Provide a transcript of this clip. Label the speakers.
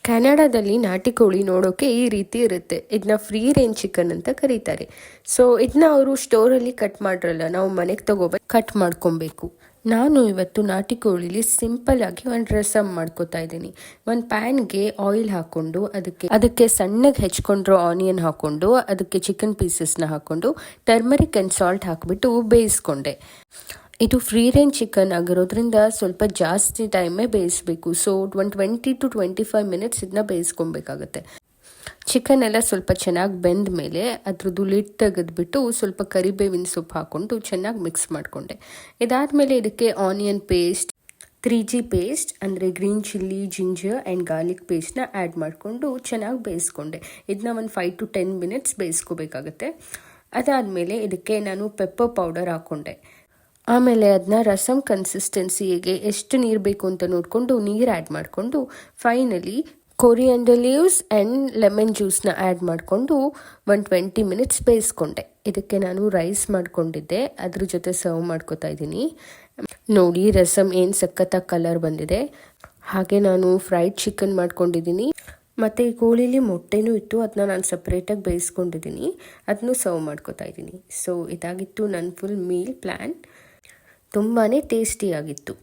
Speaker 1: ಕೆನಡಾದಲ್ಲಿ ನಾಟಿ ಕೋಳಿ ನೋಡೋಕೆ ಈ ರೀತಿ ಇರುತ್ತೆ. ಇದನ್ನ ಫ್ರೀ ರೇಂಜ್ ಚಿಕನ್ ಅಂತ ಕರೀತಾರೆ. ಸೊ ಇದನ್ನ ಅವರು ಸ್ಟೋರಲ್ಲಿ ಕಟ್ ಮಾಡಿರಲ್ಲ, ನಾವು ಮನೆಗೆ ತಗೋಬೇಕು, ಕಟ್ ಮಾಡ್ಕೊಬೇಕು. ನಾನು ಇವತ್ತು ನಾಟಿ ಕೋಳಿಲಿ ಸಿಂಪಲ್ ಆಗಿ ಒಂದು ರಸಮ್ ಮಾಡ್ಕೋತಾ ಇದ್ದೀನಿ. ಒಂದು ಪ್ಯಾನ್ಗೆ ಆಯಿಲ್ ಹಾಕ್ಕೊಂಡು ಅದಕ್ಕೆ ಸಣ್ಣಗೆ ಹೆಚ್ಕೊಂಡಿರೋ ಆನಿಯನ್ ಹಾಕ್ಕೊಂಡು ಅದಕ್ಕೆ ಚಿಕನ್ ಪೀಸಸ್ನ ಹಾಕ್ಕೊಂಡು ಟರ್ಮರಿಕ್ ಆ್ಯಂಡ್ ಸಾಲ್ಟ್ ಹಾಕಿಬಿಟ್ಟು ಬೇಯಿಸ್ಕೊಂಡೆ. ಇದು ಫ್ರೀ ರೇಂಜ್ ಚಿಕನ್ ಆಗಿರೋದ್ರಿಂದ ಸ್ವಲ್ಪ ಜಾಸ್ತಿ ಟೈಮೇ ಬೇಯಿಸಬೇಕು. ಸೊ 20 to 25 ಮಿನಿಟ್ಸ್ ಇದನ್ನ ಬೇಯಿಸ್ಕೊಬೇಕಾಗತ್ತೆ. ಚಿಕನ್ ಎಲ್ಲ ಸ್ವಲ್ಪ ಚೆನ್ನಾಗಿ ಬೆಂದ ಮೇಲೆ ಅದ್ರದ್ದು ಲಿಡ್ ತೆಗೆದ್ಬಿಟ್ಟು ಸ್ವಲ್ಪ ಕರಿಬೇವಿನ ಸೊಪ್ಪು ಹಾಕ್ಕೊಂಡು ಚೆನ್ನಾಗಿ ಮಿಕ್ಸ್ ಮಾಡಿಕೊಂಡೆ. ಇದಾದಮೇಲೆ ಇದಕ್ಕೆ ಆನಿಯನ್ ಪೇಸ್ಟ್, 3G ಪೇಸ್ಟ್ ಅಂದರೆ green chilli, ginger and garlic ಪೇಸ್ಟ್ನ ಆ್ಯಡ್ ಮಾಡಿಕೊಂಡು ಚೆನ್ನಾಗಿ ಬೇಯಿಸ್ಕೊಂಡೆ. ಇದನ್ನ ಒಂದು 5 to 10 ಮಿನಿಟ್ಸ್ ಬೇಯಿಸ್ಕೋಬೇಕಾಗತ್ತೆ. ಅದಾದಮೇಲೆ ಇದಕ್ಕೆ ನಾನು ಪೆಪ್ಪರ್ ಪೌಡರ್ ಹಾಕ್ಕೊಂಡೆ. ಆಮೇಲೆ ಅದನ್ನ ರಸಮ್ ಕನ್ಸಿಸ್ಟೆನ್ಸಿಗೆ ಎಷ್ಟು ನೀರು ಬೇಕು ಅಂತ ನೋಡಿಕೊಂಡು ನೀರು ಆ್ಯಡ್ ಮಾಡಿಕೊಂಡು finally coriander leaves and lemon ಜ್ಯೂಸ್ನ ಆ್ಯಡ್ ಮಾಡಿಕೊಂಡು 20 ಮಿನಿಟ್ಸ್ ಬೇಯಿಸ್ಕೊಂಡೆ. ಇದಕ್ಕೆ ನಾನು ರೈಸ್ ಮಾಡ್ಕೊಂಡಿದ್ದೆ, ಅದ್ರ ಜೊತೆ ಸರ್ವ್ ಮಾಡ್ಕೋತಾ ಇದ್ದೀನಿ. ನೋಡಿ ರಸಮ್ ಏನು ಸಖತ್ತಾಗಿ ಕಲರ್ ಬಂದಿದೆ. ಹಾಗೆ ನಾನು ಫ್ರೈಡ್ ಚಿಕನ್ ಮಾಡ್ಕೊಂಡಿದ್ದೀನಿ ಮತ್ತು ಈ ಕೋಳಿಲಿ ಮೊಟ್ಟೆನೂ ಇತ್ತು, ಅದನ್ನ ನಾನು ಸಪ್ರೇಟಾಗಿ ಬೇಯಿಸ್ಕೊಂಡಿದ್ದೀನಿ, ಅದನ್ನು ಸರ್ವ್ ಮಾಡ್ಕೋತಾ ಇದ್ದೀನಿ. ಸೊ ಇದಾಗಿತ್ತು ನನ್ನ ಫುಲ್ ಮೀಲ್ ಪ್ಲ್ಯಾನ್. ತುಂಬಾ ಟೇಸ್ಟಿಯಾಗಿತ್ತು.